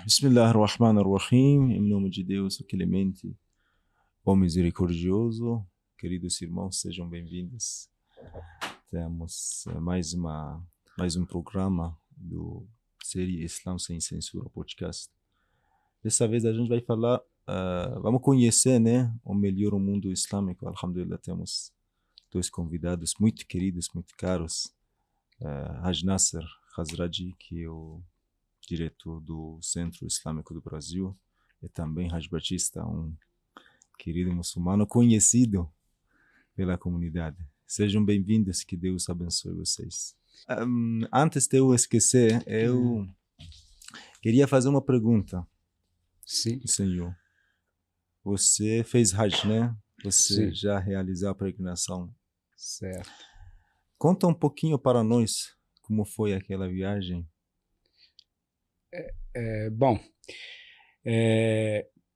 Bismillah ar-Rahman ar-Rahim, em nome de Deus, o clemente, o misericordioso. Queridos irmãos, sejam bem-vindos. Temos mais um programa do série Islam Sem Censura podcast. Dessa vez a gente vai falar, vamos conhecer, o melhor mundo islâmico. Alhamdulillah, temos dois convidados muito queridos, muito caros. Haj Nasser Khazraji, que é o diretor do Centro Islâmico do Brasil, e também Haj Batista, um querido muçulmano conhecido pela comunidade. Sejam bem-vindos, que Deus abençoe vocês. Antes de eu esquecer, eu queria fazer uma pergunta. Sim. Senhor, você fez Hajj, né? Você Sim. já realizou a peregrinação. Certo. Conta um pouquinho para nós como foi aquela viagem. Bom,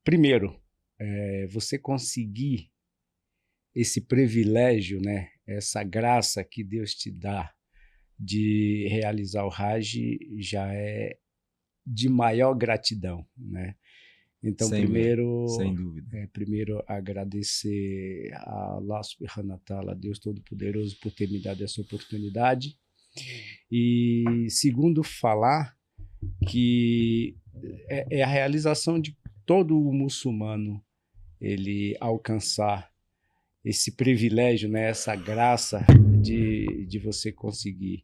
primeiro, você conseguir esse privilégio, né, essa graça que Deus te dá de realizar o Hajj já é de maior gratidão, né? Então, Sem dúvida. Primeiro agradecer a Allah subhanahu wa ta'ala, Deus Todo-Poderoso, por ter me dado essa oportunidade. E segundo, falar que é a realização de todo o muçulmano ele alcançar esse privilégio, né, essa graça de você conseguir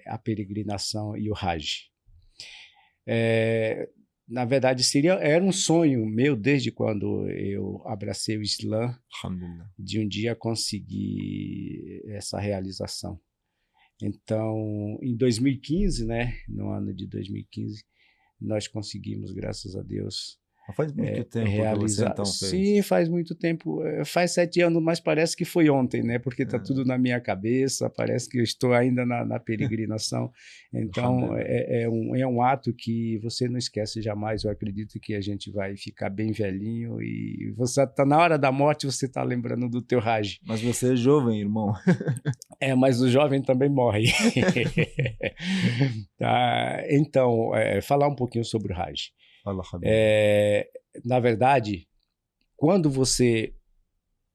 a peregrinação e o Hajj. Na verdade, era um sonho meu desde quando eu abracei o Islã, de um dia conseguir essa realização. Então, em 2015, né, no ano de 2015, nós conseguimos, graças a Deus, faz muito tempo realizar. Que você então fez. Sim, faz muito tempo. Faz 7 anos, mas parece que foi ontem, né? Porque está tudo na minha cabeça, parece que eu estou ainda na peregrinação. Então, é um ato que você não esquece jamais. Eu acredito que a gente vai ficar bem velhinho e você está na hora da morte, você está lembrando do teu Hajj. Mas você é jovem, irmão. Mas o jovem também morre. Tá? Então, falar um pouquinho sobre o Hajj. Na verdade, quando você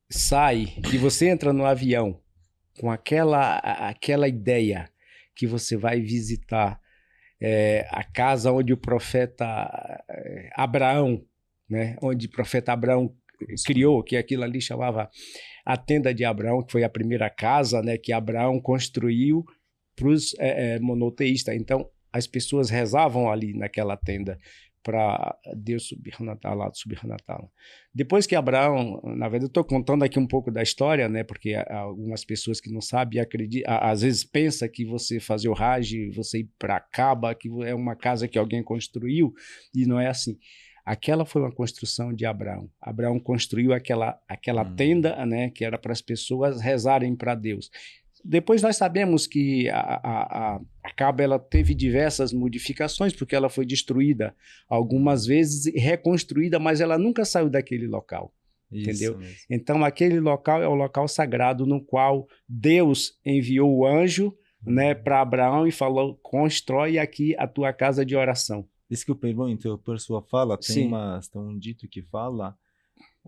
sai e você entra no avião com aquela ideia que você vai visitar a casa onde o profeta Abraão, né, onde o profeta Abraão criou, que aquilo ali chamava a tenda de Abraão, que foi a primeira casa, né, que Abraão construiu para os monoteístas. Então, as pessoas rezavam ali naquela tenda para Deus subhanahu wa ta'ala. Depois que Abraão, na verdade eu estou contando aqui um pouco da história, né, porque algumas pessoas que não sabem, às vezes pensam que você fazer o Hajj, você ir para Kaaba, que é uma casa que alguém construiu, e não é assim. Aquela foi uma construção de Abraão. Abraão construiu aquela tenda, né, que era para as pessoas rezarem para Deus. Depois nós sabemos que a Kaaba ela teve diversas modificações, porque ela foi destruída algumas vezes e reconstruída, mas ela nunca saiu daquele local. Entendeu? Mesmo. Então aquele local é o local sagrado no qual Deus enviou o anjo, né, para Abraão e falou: constrói aqui a tua casa de oração. Desculpa, irmão, interromper sua fala. Tem um dito que fala: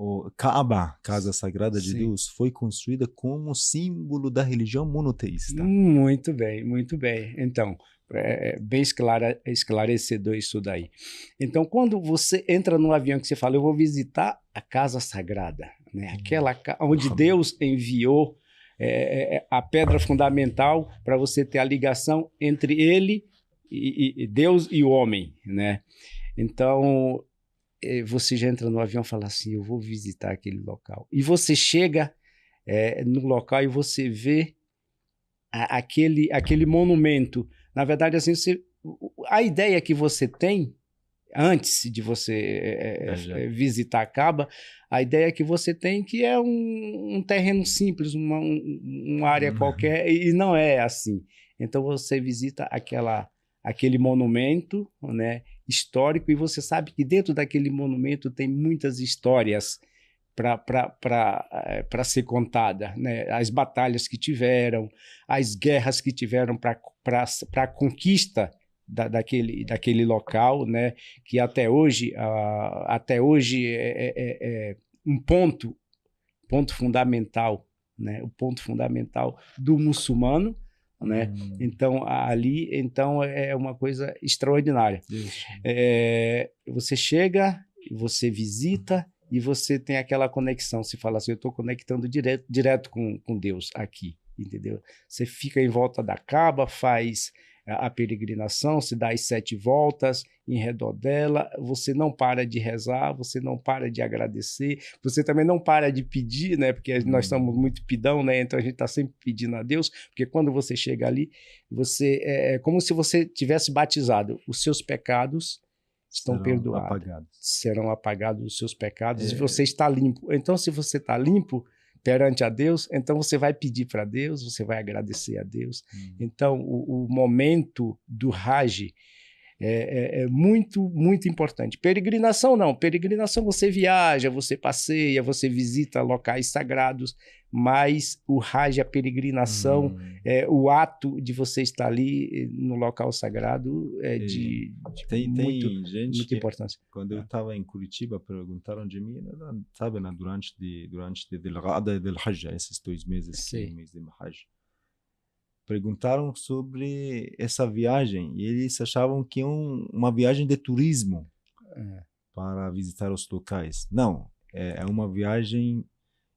o Kaaba, Casa Sagrada de Deus, foi construída como símbolo da religião monoteísta. Muito bem, muito bem. Então, bem esclarecedor isso daí. Então, quando você entra no avião que você fala, eu vou visitar a Casa Sagrada, né? Aquela onde Deus enviou a pedra fundamental para você ter a ligação entre ele e Deus e o homem, né? Então, você já entra no avião e fala assim, eu vou visitar aquele local. E você chega no local e você vê aquele monumento. Na verdade, assim, a ideia que você tem, antes de você visitar a Kaaba, a ideia que você tem que é um terreno simples, uma área qualquer, e não é assim. Então, você visita aquele monumento, né, histórico, e você sabe que dentro daquele monumento tem muitas histórias para ser contada, né? As batalhas que tiveram, as guerras que tiveram para a conquista daquele local, né? Que até hoje é um ponto fundamental, né? O ponto fundamental do muçulmano, né? Então ali é uma coisa extraordinária. Você chega, você visita e você tem aquela conexão. Você fala assim, eu estou conectando direto com Deus aqui, entendeu? Você fica em volta da Caba, faz a peregrinação, se dá as 7 voltas em redor dela, você não para de rezar, você não para de agradecer, você também não para de pedir, né? Porque nós estamos muito pidão, né? Então a gente está sempre pedindo a Deus, porque quando você chega ali, é como se você tivesse batizado. Os seus pecados estão perdoados, serão apagados os seus pecados e você está limpo. Então, se você está limpo perante a Deus, então você vai pedir para Deus, você vai agradecer a Deus. Então, o momento do Hajj é muito, muito importante. Peregrinação não. Peregrinação você viaja, você passeia, você visita locais sagrados, mas o Hajj, a peregrinação, o ato de você estar ali no local sagrado tem muita importância. Quando eu estava em Curitiba, perguntaram de mim, sabe, né, durante del Hajj, esses 2 meses, um mês de Hajj. Perguntaram sobre essa viagem e eles achavam que é uma viagem de turismo para visitar os locais. Não, é uma viagem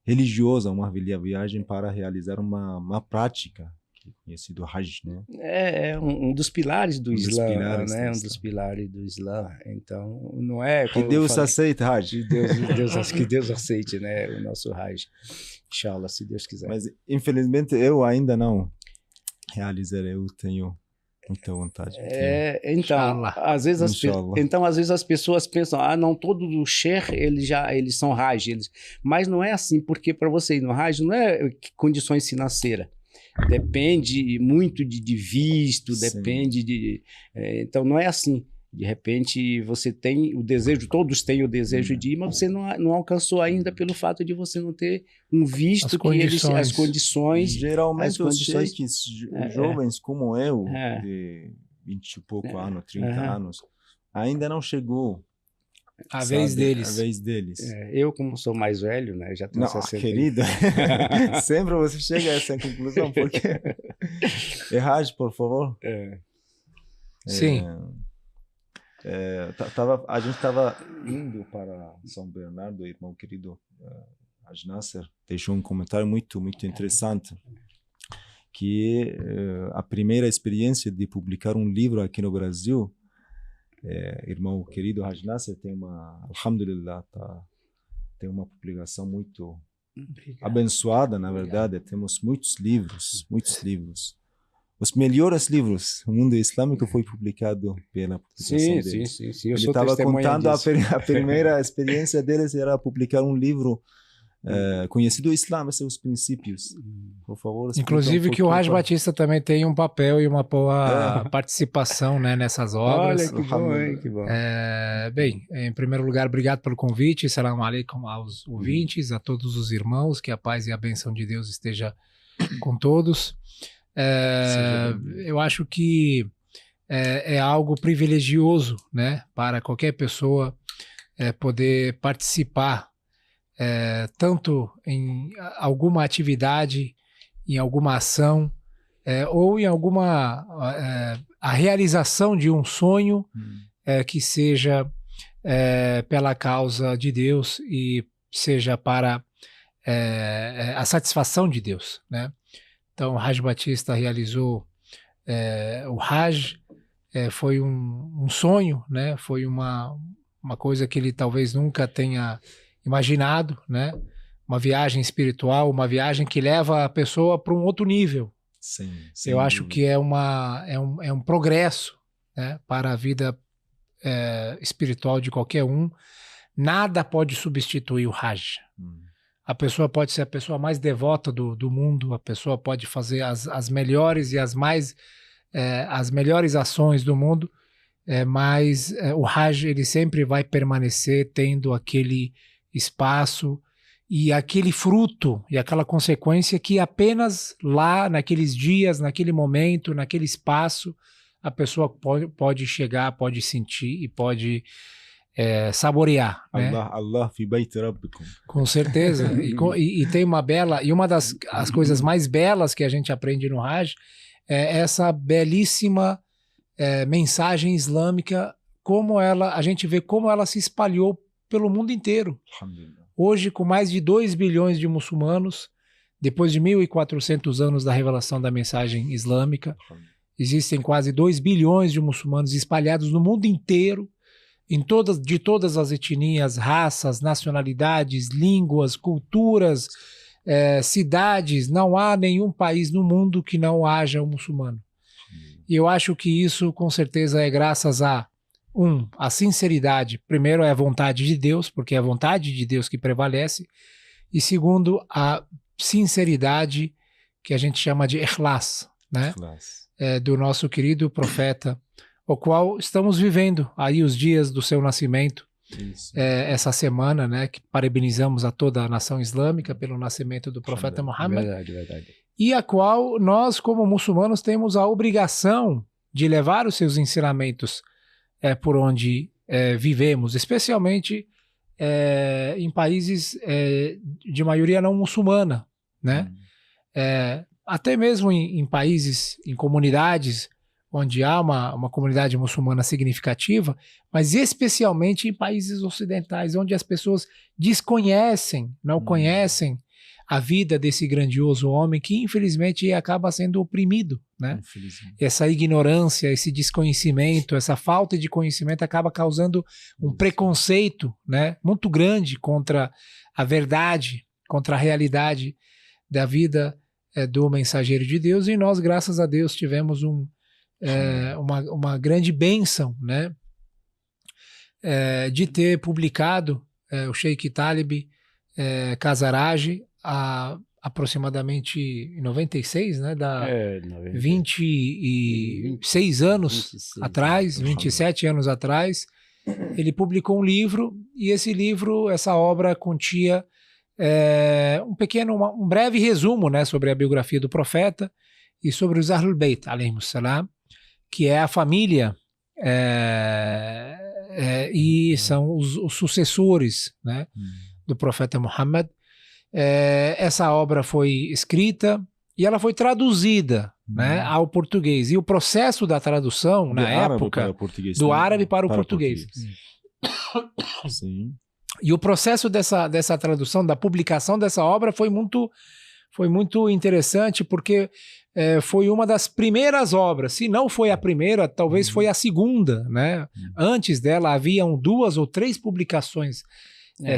religiosa, uma viagem para realizar uma prática, que é conhecido Hajj, né? É um dos pilares do Islã, né? Um dos pilares do Islã. Então, não é... Que Deus aceite Hajj. Que Deus aceite, né? O nosso Hajj. Inshallah, se Deus quiser. Mas, infelizmente, eu ainda não realizar, eu tenho muita vontade. Às vezes as pessoas pensam, não, todos os sheikh, eles são Hajj, mas não é assim, porque para você ir no Hajj não é condições financeiras. Depende muito de visto, depende de... então não é assim. De repente você tem o desejo, todos têm o desejo de ir, mas você não alcançou ainda pelo fato de você não ter um visto, as condições. Geralmente os sheikhs jovens como eu, de 20 e pouco anos, 30 anos, ainda não chegou a vez deles. Eu, como sou mais velho, né, já tenho 60 querido, sempre você chega a essa conclusão, porque Hajj, por favor. Sim. A gente estava indo para São Bernardo, irmão querido Haj Nasser deixou um comentário muito, muito interessante, que a primeira experiência de publicar um livro aqui no Brasil, irmão querido Haj Nasser tem alhamdulillah, tem uma publicação muito abençoada, na verdade. Temos muitos livros. Os melhores livros do mundo islâmico foi publicado pela publicação dele. Sim. Ele estava contando a primeira experiência deles era publicar um livro conhecido Islã, seus princípios. Por favor. Inclusive que o Haj Batista também tem um papel e uma boa participação, né, nessas obras. Olha, que bom, hein? Que bom. Bem, em primeiro lugar, obrigado pelo convite. Salam alaikum aos ouvintes, a todos os irmãos, que a paz e a bênção de Deus esteja com todos. Eu acho que é algo privilegioso, né, para qualquer pessoa poder participar tanto em alguma atividade, em alguma ação, ou em a realização de um sonho que seja pela causa de Deus e seja para a satisfação de Deus, né? Então, o Haj Batista realizou o Hajj, foi um sonho, né? Foi uma coisa que ele talvez nunca tenha imaginado, né? Uma viagem espiritual, uma viagem que leva a pessoa para um outro nível. Sim, eu acho que é um progresso, né? Para a vida espiritual de qualquer um. Nada pode substituir o Hajj. A pessoa pode ser a pessoa mais devota do mundo, a pessoa pode fazer as melhores e as melhores ações do mundo, mas o Hajj ele sempre vai permanecer tendo aquele espaço e aquele fruto e aquela consequência que apenas lá, naqueles dias, naquele momento, naquele espaço, a pessoa pode chegar, pode sentir e pode saborear, né? Allah fi bayt rabbikum. Com certeza. E tem uma bela, e uma das as coisas mais belas que a gente aprende no Hajj é essa belíssima mensagem islâmica, a gente vê como ela se espalhou pelo mundo inteiro. Hoje, com mais de 2 bilhões de muçulmanos, depois de 1.400 anos da revelação da mensagem islâmica, existem quase 2 bilhões de muçulmanos espalhados no mundo inteiro, de todas as etnias, raças, nacionalidades, línguas, culturas, cidades. Não há nenhum país no mundo que não haja um muçulmano. E eu acho que isso, com certeza, é graças a sinceridade. Primeiro, é a vontade de Deus, porque é a vontade de Deus que prevalece. E segundo, a sinceridade que a gente chama de ikhlas, né? Do nosso querido profeta, o qual estamos vivendo aí os dias do seu nascimento, essa semana, né? Que parabenizamos a toda a nação islâmica pelo nascimento do profeta Muhammad. Verdade. E a qual nós, como muçulmanos, temos a obrigação de levar os seus ensinamentos por onde vivemos, especialmente em países de maioria não muçulmana, né? Até mesmo em países, em comunidades onde há uma comunidade muçulmana significativa, mas especialmente em países ocidentais, onde as pessoas desconhecem, não conhecem a vida desse grandioso homem que infelizmente acaba sendo oprimido, né? Essa ignorância, esse desconhecimento, essa falta de conhecimento acaba causando um preconceito, né, muito grande contra a verdade, contra a realidade da vida do mensageiro de Deus. E nós, graças a Deus, tivemos uma grande bênção, né, de ter publicado o Sheikh Talib Khazaraj aproximadamente em 96, né, 26 anos atrás, 27 anos atrás, ele publicou um livro, e essa obra continha um breve resumo, né, sobre a biografia do profeta e sobre os Ahlul Bayt, alayhimus salam, que é a família e são os sucessores, né, do profeta Muhammad. Essa obra foi escrita e ela foi traduzida, né, ao português. E o processo da tradução, na época, do árabe para o português. Sim. E o processo dessa tradução, da publicação dessa obra foi muito interessante, porque foi uma das primeiras obras. Se não foi a primeira, talvez foi a segunda, né? Antes dela haviam 2 ou 3 publicações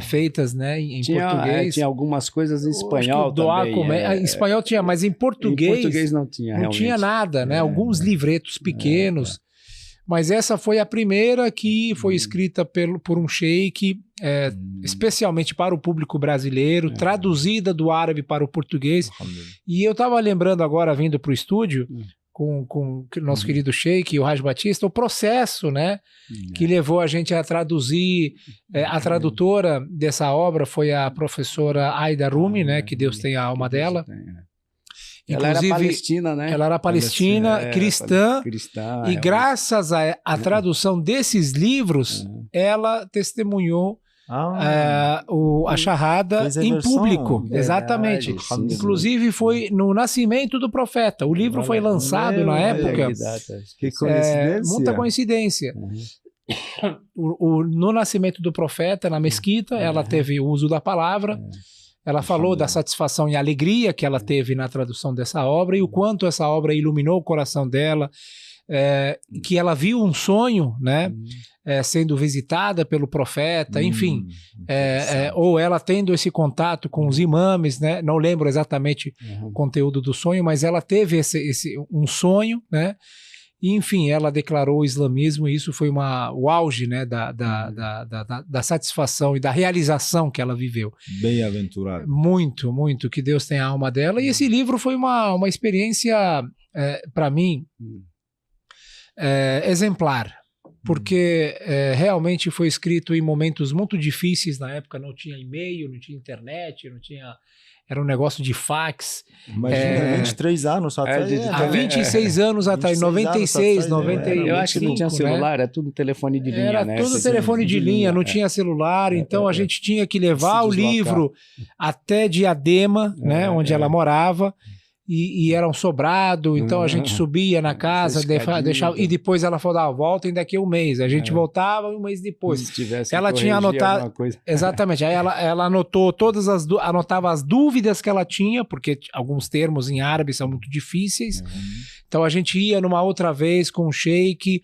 feitas, né, em português. Tinha algumas coisas em espanhol também. Em espanhol tinha, mas em português não tinha, não tinha nada, né? Alguns livretos pequenos. Mas essa foi a primeira que foi escrita por um sheik, especialmente para o público brasileiro, traduzida do árabe para o português. E eu estava lembrando agora, vindo para o estúdio, com o nosso querido sheik, o Haj Batista, o processo, né, que levou a gente a traduzir. A tradutora dessa obra foi a professora Aida Rumi, né, que Deus tenha a alma dela. Ela era palestina, né? Ela era palestina, cristã, e graças à tradução desses livros, ela testemunhou a Shahada em público. Exatamente. Inclusive foi no nascimento do profeta. O livro foi lançado na época. Que coincidência. Muita coincidência. No nascimento do profeta, na mesquita, ela teve o uso da palavra. Ela falou da satisfação e alegria que ela teve na tradução dessa obra e o quanto essa obra iluminou o coração dela, que ela viu um sonho, né, sendo visitada pelo profeta, enfim, ou ela tendo esse contato com os imames, né, não lembro exatamente o conteúdo do sonho, mas ela teve um sonho, né, e, enfim, ela declarou o islamismo, e isso foi o auge, né, da satisfação e da realização que ela viveu. Bem-aventurada. Muito, muito, que Deus tenha a alma dela. E esse livro foi uma experiência, para mim, exemplar. porque realmente foi escrito em momentos muito difíceis na época, não tinha e-mail, não tinha internet, não tinha... Era um negócio de fax. Imagina, 23 anos atrás. Há 26 anos atrás, 96, 98. Eu acho que não tinha celular, era tudo telefone de linha, era né? tudo telefone de linha, não tinha celular, então a gente tinha que levar o livro até Diadema, né, onde ela morava. E era um sobrado, então a gente subia na casa, deixava, e depois ela falou, voltem daqui a um mês. A gente voltava um mês depois. Ela tinha anotado. Exatamente. Aí ela anotou anotava as dúvidas que ela tinha, porque alguns termos em árabe são muito difíceis. Então a gente ia numa outra vez com o sheik,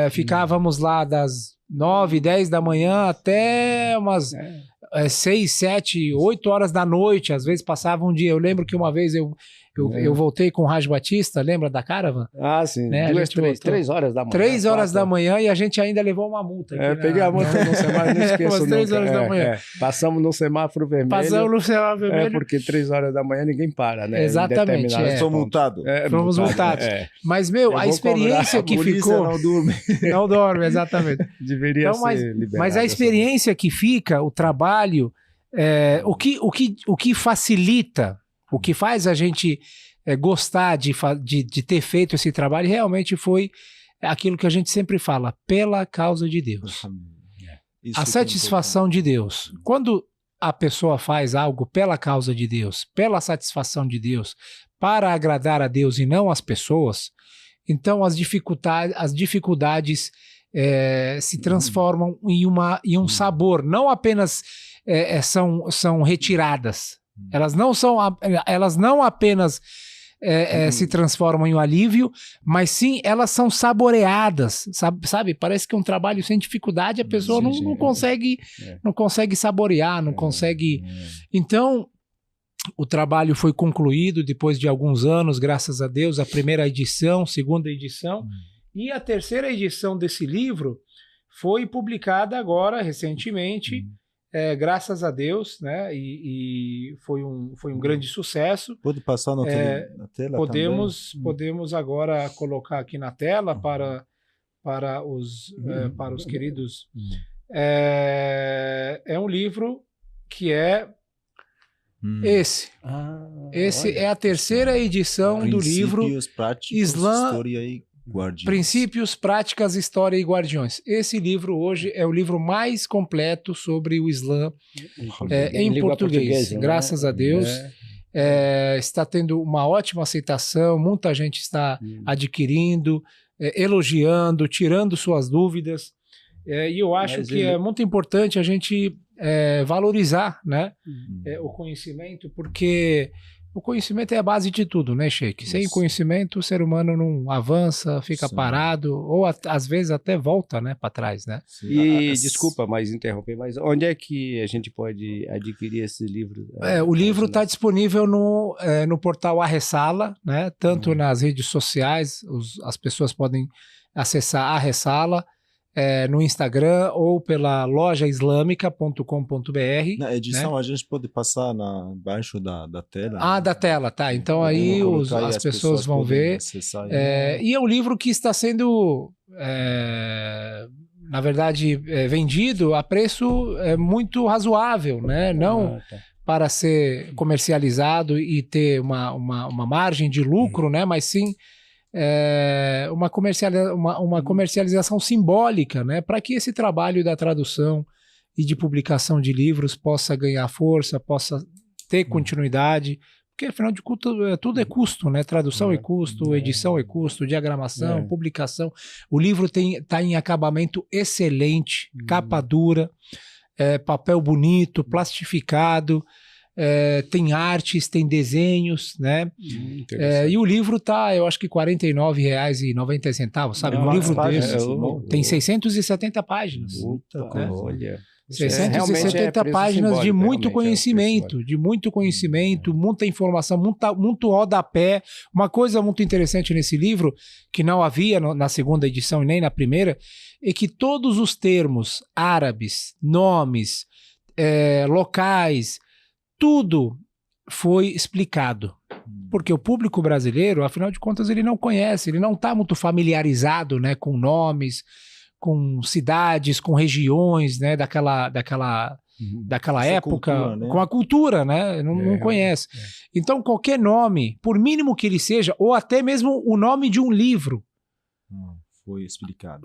ficávamos lá das 9, 10 da manhã até umas 6, 7, 8 horas da noite. Às vezes passava um dia. Eu lembro que uma vez eu voltei com o Raj Batista, lembra da Caravan? Ah, sim. Né? 3 horas da manhã. 3 horas da manhã e a gente ainda levou uma multa. Peguei a multa no semáforo, não esqueço nunca. 3 horas da manhã. Passamos no semáforo vermelho. Passamos no semáforo vermelho. Porque 3 horas da manhã ninguém para, né? Exatamente. Fomos multados. Fomos multados. Mas, a experiência que ficou... não dorme. Não dorme, exatamente. Deveria ser liberado. Mas a experiência que fica, o trabalho, o que facilita, o que faz a gente gostar de ter feito esse trabalho realmente foi aquilo que a gente sempre fala, pela causa de Deus. A satisfação de Deus. Quando a pessoa faz algo pela causa de Deus, pela satisfação de Deus, para agradar a Deus e não as pessoas, então as dificuldades se transformam em um sabor, não apenas são retiradas. Elas não apenas se transformam em um alívio, mas sim elas são saboreadas, sabe? Parece que é um trabalho sem dificuldade, a pessoa não consegue saborear, não consegue... Então, o trabalho foi concluído depois de alguns anos, graças a Deus, a primeira edição, segunda edição, e a terceira edição desse livro foi publicada agora, recentemente, graças a Deus, né? E foi um grande sucesso. Pode passar na tela podemos agora colocar aqui na tela para os queridos. É um livro que esse. Esse é a terceira edição do livro Islã, História e Guardiões. Princípios, Práticas, História e Guardiões. Esse livro hoje é o livro mais completo sobre o Islã em português. Graças a Deus. Está tendo uma ótima aceitação, muita gente está adquirindo, elogiando, tirando suas dúvidas. E eu acho que é muito importante a gente valorizar, né, o conhecimento, porque o conhecimento é a base de tudo, né, Sheik? Sem conhecimento, o ser humano não avança, fica parado, ou às vezes até volta, né, para trás, né? E desculpa, mas interromper, mas onde é que a gente pode adquirir esse livro? O livro está disponível no portal Arresala, né? Tanto nas redes sociais, as pessoas podem acessar a Arresala, no Instagram ou pela lojaislamica.com.br. Na edição, né? A gente pode passar embaixo da tela. Ah, da tela, tá. Então aí as pessoas vão ver. E é um livro que está sendo, na verdade, vendido a preço muito razoável, né? Não para ser comercializado e ter uma margem de lucro, né? Mas sim uma comercialização simbólica, né, para que esse trabalho da tradução e de publicação de livros possa ganhar força, possa ter continuidade, porque afinal de contas tudo é custo, né? Tradução é custo, edição é custo, diagramação, publicação. O livro está em acabamento excelente, capa dura, papel bonito, plastificado. Tem artes, tem desenhos, né? E o livro tá, eu acho que R$ 49,90, sabe? Um livro desse tem 670 páginas. Olha. 670 páginas de muito conhecimento, muita informação, muito rodapé. Uma coisa muito interessante nesse livro, que não havia na segunda edição e nem na primeira, é que todos os termos árabes, nomes, locais, tudo foi explicado. Porque o público brasileiro, afinal de contas, ele não conhece, ele não está muito familiarizado, né, com nomes, com cidades, com regiões, né, daquela Essa época, cultura, né? com a cultura, né? Não conhece. Então, qualquer nome, por mínimo que ele seja, ou até mesmo o nome de um livro,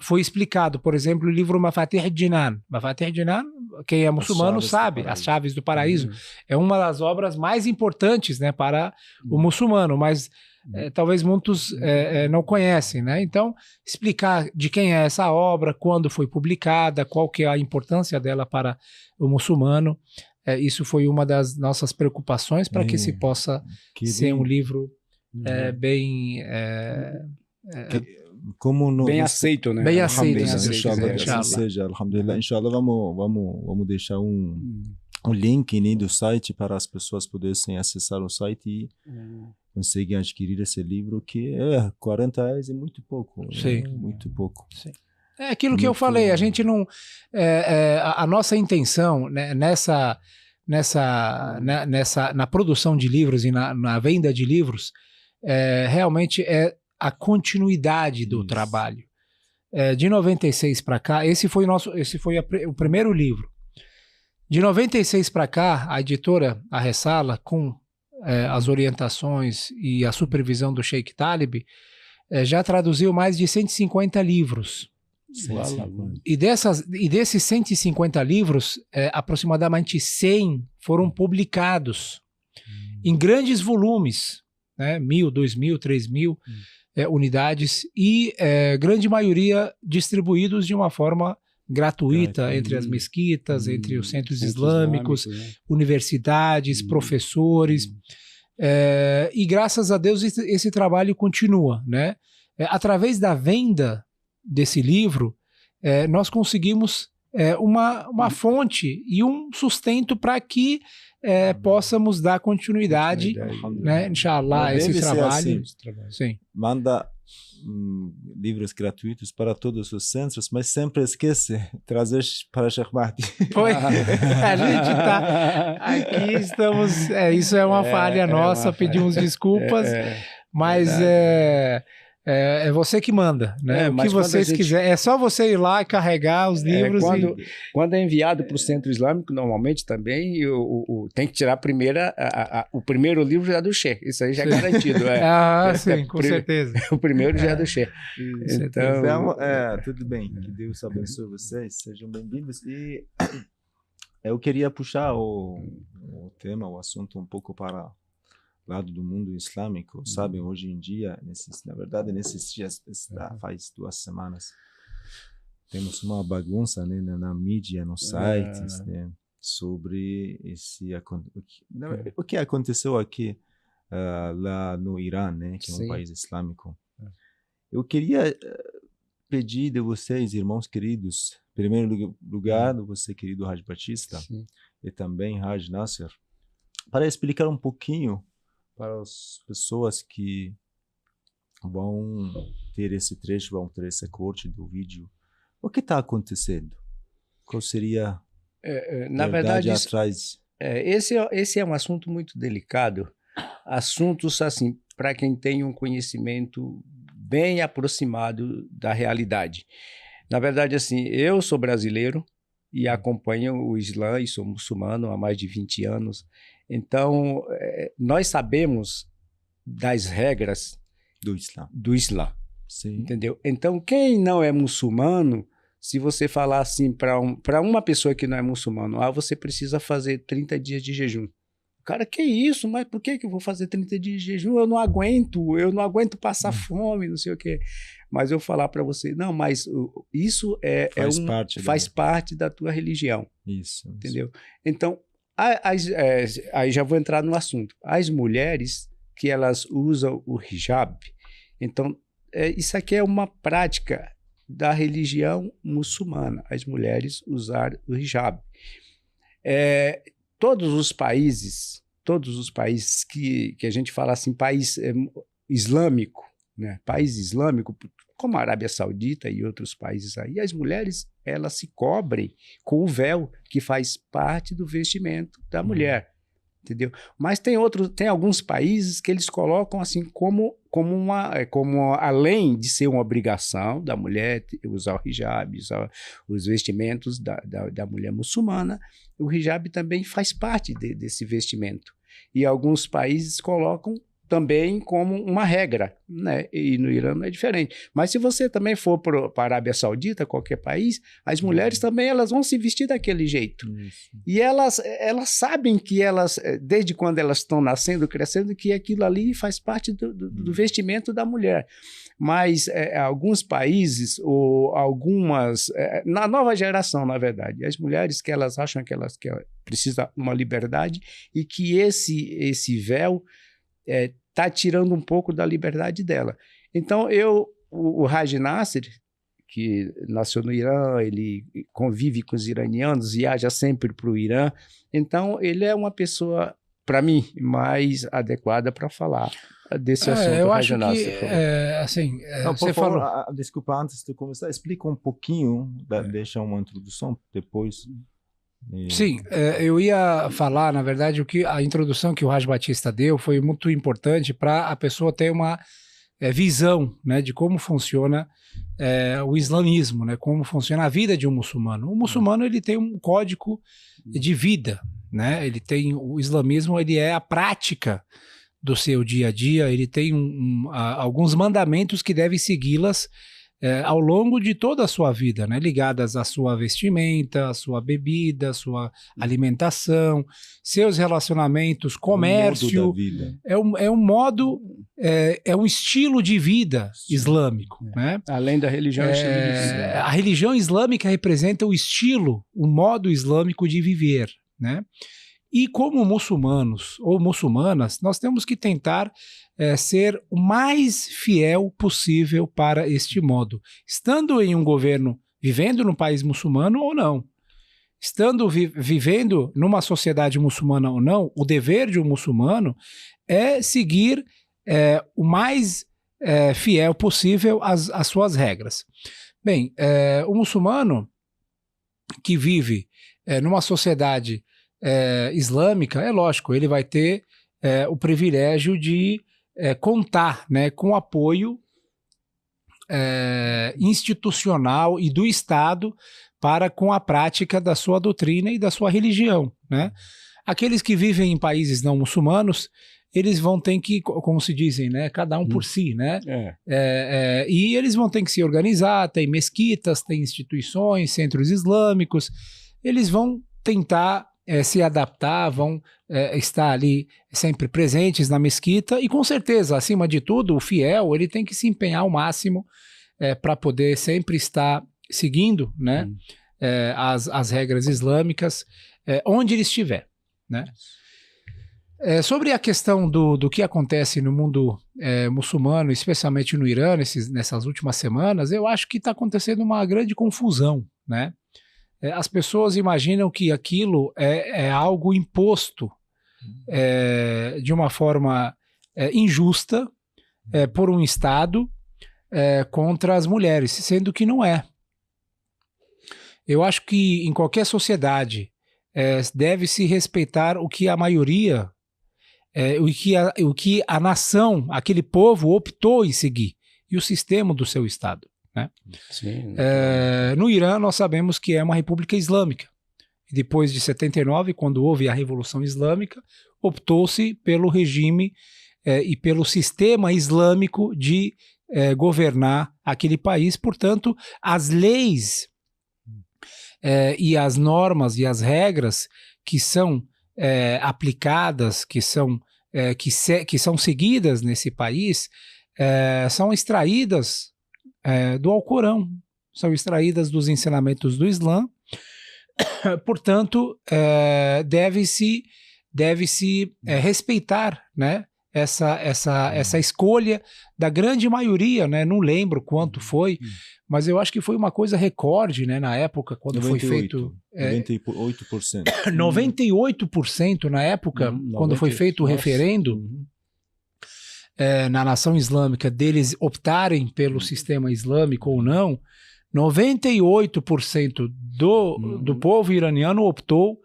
foi explicado. Por exemplo, o livro Mafatih Jinan. Mafatih Jinan, quem é muçulmano sabe, As Chaves do Paraíso. É uma das obras mais importantes, né, para o muçulmano, mas talvez muitos não conhecem, né? Então, explicar de quem é essa obra, quando foi publicada, qual que é a importância dela para o muçulmano. Isso foi uma das nossas preocupações para que se possa ser um livro bem... bem aceito, né? Bem aceito, inshallah. Alhamdulillah. Inshallah, vamos deixar um link, né, do site para as pessoas poderem acessar o site e conseguir adquirir esse livro, que R$40 é muito pouco. Sim. Muito pouco. Sim. É aquilo que eu falei, a gente não... a nossa intenção, né, na produção de livros e na venda de livros, realmente é a continuidade do trabalho. De 96 para cá, esse foi o primeiro livro. De 96 para cá, a editora, a Ressala, com as orientações e a supervisão do Sheikh Talib, já traduziu mais de 150 livros. 150. E desses 150 livros, aproximadamente 100 foram publicados em grandes volumes, né? 1.000, 2.000, 3.000 unidades, e grande maioria distribuídos de uma forma gratuita entre as mesquitas, entre os centros islâmicos, universidades, professores. E graças a Deus esse trabalho continua, né? Através da venda desse livro, nós conseguimos uma fonte e um sustento para que possamos dar continuidade, né, inshallah, a esse trabalho. Assim. Sim. Manda livros gratuitos para todos os centros, mas sempre esquece trazer para Sheikh Mahdi. A gente tá aqui, estamos... isso é uma falha nossa, pedimos desculpas, mas é você que manda, né? O que vocês quiserem. É só você ir lá e carregar os livros. Quando é enviado para o Centro Islâmico, normalmente também tem que tirar o primeiro livro já do Sheikh. Isso aí já é garantido. Sim, com certeza. O primeiro já é do Sheikh. Então, tudo bem. Que Deus abençoe vocês. Sejam bem-vindos. E eu queria puxar o tema, o assunto um pouco para lado do mundo islâmico, sabem, hoje em dia, nesses dias, faz 2 semanas, temos uma bagunça, né, na mídia, nos sites, né, sobre o que aconteceu aqui lá no Irã, né, que é um país islâmico. Eu queria pedir de vocês, irmãos queridos, em primeiro lugar, você, querido Haj Batista, e também Haj Nasser, para explicar um pouquinho para as pessoas que vão ter esse trecho, vão ter esse corte do vídeo, o que está acontecendo? Qual seria na verdade atrás? Esse é um assunto muito delicado. Assuntos assim, para quem tem um conhecimento bem aproximado da realidade. Na verdade, assim, eu sou brasileiro e acompanho o Islã e sou muçulmano há mais de 20 anos. Então, nós sabemos das regras do Islã. Sim. Entendeu? Então, quem não é muçulmano, se você falar assim para uma pessoa que não é muçulmano, você precisa fazer 30 dias de jejum. Cara, que isso? Mas por que eu vou fazer 30 dias de jejum? Eu não aguento passar fome, não sei o quê. Mas eu falar para você, não, mas isso faz parte da tua religião. Isso. Entendeu? Então, aí já vou entrar no assunto. As mulheres que elas usam o hijab, então, isso aqui é uma prática da religião muçulmana, as mulheres usar o hijab. Todos os países que a gente fala assim, país islâmico, né? País islâmico, como a Arábia Saudita e outros países aí, as mulheres, elas se cobrem com o véu, que faz parte do vestimento da mulher. entendeu? Mas tem alguns países que eles colocam assim como além de ser uma obrigação da mulher usar o hijab, usar os vestimentos da mulher muçulmana, o hijab também faz parte desse vestimento. E alguns países colocam também como uma regra, né? E no Irã não é diferente. Mas se você também for para a Arábia Saudita, qualquer país, as mulheres também elas vão se vestir daquele jeito. E elas sabem que desde quando elas estão nascendo, crescendo, que aquilo ali faz parte do vestimento da mulher. Mas alguns países, ou algumas... na nova geração, na verdade, as mulheres que elas acham que elas precisam de uma liberdade e que esse véu está tirando um pouco da liberdade dela. Então, o Haj Nasser, que nasceu no Irã, ele convive com os iranianos, viaja sempre para o Irã, então ele é uma pessoa, para mim, mais adequada para falar desse assunto. Eu acho que, assim, não, você favor, falou... Desculpa, antes de começar, explica um pouquinho, deixa uma introdução, depois... Sim, eu ia falar, na verdade, a introdução que o Haj Batista deu foi muito importante para a pessoa ter uma visão, né, de como funciona o islamismo, né, como funciona a vida de um muçulmano. O muçulmano ele tem um código de vida, né, o islamismo ele é a prática do seu dia a dia, ele tem alguns mandamentos que devem segui-las ao longo de toda a sua vida, né, ligadas à sua vestimenta, à sua bebida, à sua alimentação, seus relacionamentos, comércio. É um modo, é um estilo de vida islâmico. Né? Além da religião islâmica. A religião islâmica representa o estilo, o modo islâmico de viver. Né? E como muçulmanos ou muçulmanas, nós temos que tentar ser o mais fiel possível para este modo. Estando em um governo, vivendo num país muçulmano ou não. Estando vivendo numa sociedade muçulmana ou não, o dever de um muçulmano é seguir o mais fiel possível às suas regras. Bem, o muçulmano que vive numa sociedade islâmica, é lógico, ele vai ter o privilégio de contar, né, com o apoio institucional e do Estado com a prática da sua doutrina e da sua religião. Né? Aqueles que vivem em países não muçulmanos, eles vão ter que, como se dizem, né, cada um por si, né? E eles vão ter que se organizar, tem mesquitas, tem instituições, centros islâmicos, eles vão tentar se adaptar, vão estar ali sempre presentes na mesquita e com certeza, acima de tudo, o fiel ele tem que se empenhar ao máximo para poder sempre estar seguindo, né, as regras islâmicas onde ele estiver. Né? Sobre a questão do que acontece no mundo muçulmano, especialmente no Irã, nessas últimas semanas, eu acho que está acontecendo uma grande confusão, né? As pessoas imaginam que aquilo é algo imposto de uma forma injusta por um Estado contra as mulheres, sendo que não é. Eu acho que em qualquer sociedade deve-se respeitar o que a maioria, o que a nação, aquele povo optou em seguir, e o sistema do seu Estado. Né? Sim, no Irã nós sabemos que é uma república islâmica. Depois de 79, quando houve a Revolução Islâmica, optou-se pelo regime e pelo sistema islâmico de governar aquele país. Portanto, as leis e as normas e as regras que são aplicadas, que são seguidas nesse país, são extraídas do Alcorão, são extraídas dos ensinamentos do Islã. Portanto, deve-se respeitar, né, essa escolha da grande maioria, né? Não lembro quanto foi, mas eu acho que foi uma coisa recorde, né, na época, quando 98, foi feito... 98%. 98% na época, quando foi feito o referendo... na nação islâmica, deles optarem pelo sistema islâmico ou não, 98% do povo iraniano optou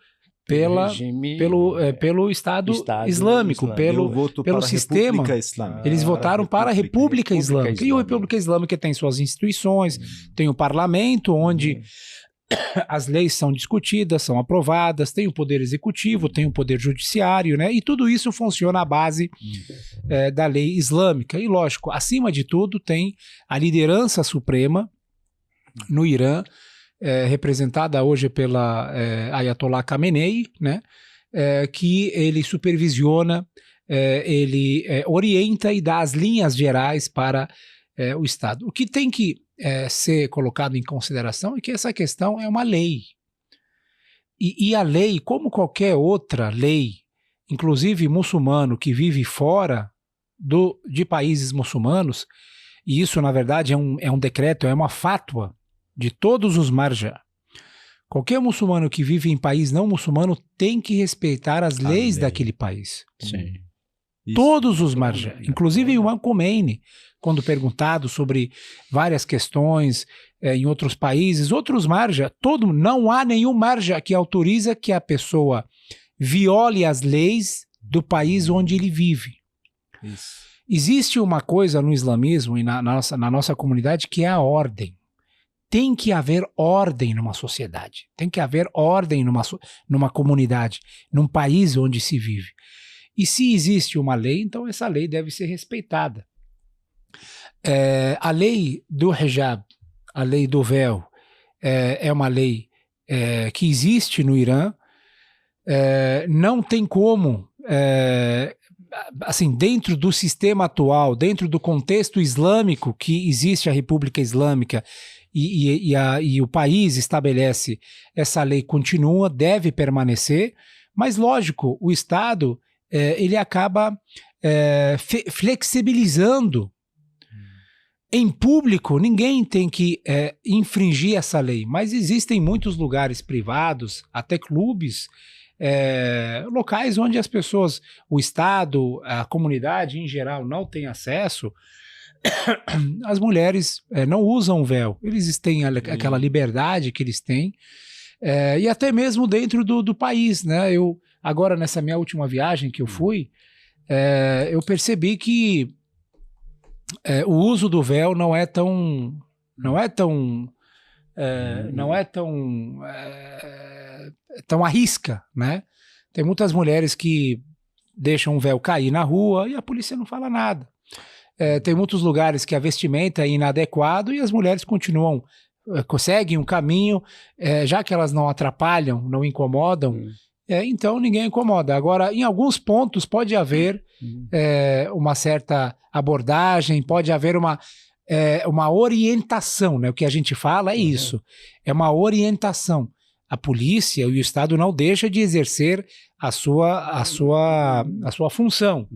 pelo Estado Islâmico, pelo sistema. Eles votaram para a República Islâmica. E a República Islâmica tem suas instituições, tem o parlamento, onde as leis são discutidas, são aprovadas, tem o poder executivo, tem o poder judiciário, né? E tudo isso funciona à base da lei islâmica. E, lógico, acima de tudo, tem a liderança suprema no Irã, representada hoje pela Ayatollah Khamenei, né? Que ele supervisiona, ele orienta e dá as linhas gerais para o Estado. O que tem que ser colocado em consideração é que essa questão é uma lei. E a lei, como qualquer outra lei, inclusive muçulmano que vive fora de países muçulmanos, e isso, na verdade, é um decreto, é uma fatwa de todos os marja. Qualquer muçulmano que vive em país não muçulmano tem que respeitar as leis daquele país. Sim. Todos os marja, inclusive o Imam Khomeini, quando perguntado sobre várias questões em outros países, outros marja, não há nenhum marja que autoriza que a pessoa viole as leis do país onde ele vive. Isso. Existe uma coisa no islamismo e na nossa comunidade que é a ordem. Tem que haver ordem numa sociedade, tem que haver ordem numa comunidade, num país onde se vive. E se existe uma lei, então essa lei deve ser respeitada. A lei do hijab, a lei do véu, é uma lei que existe no Irã. Não tem como, assim, dentro do sistema atual, dentro do contexto islâmico que existe a República Islâmica e o país estabelece essa lei, continua, deve permanecer, mas lógico, o Estado ele acaba flexibilizando. Em público, ninguém tem que infringir essa lei, mas existem muitos lugares privados, até clubes, locais onde as pessoas, o Estado, a comunidade em geral não tem acesso. As mulheres não usam véu, eles têm aquela liberdade que eles têm, e até mesmo dentro do país, né? Eu, agora, nessa minha última viagem que eu fui, eu percebi que o uso do véu não é tão à risca, né? Tem muitas mulheres que deixam o véu cair na rua e a polícia não fala nada. Tem muitos lugares que a vestimenta é inadequada e as mulheres continuam, seguem um caminho, já que elas não atrapalham, não incomodam, então ninguém incomoda. Agora, em alguns pontos pode haver uma certa abordagem, pode haver uma orientação, né? O que a gente fala é isso, é uma orientação. A polícia e o Estado não deixa de exercer a sua função.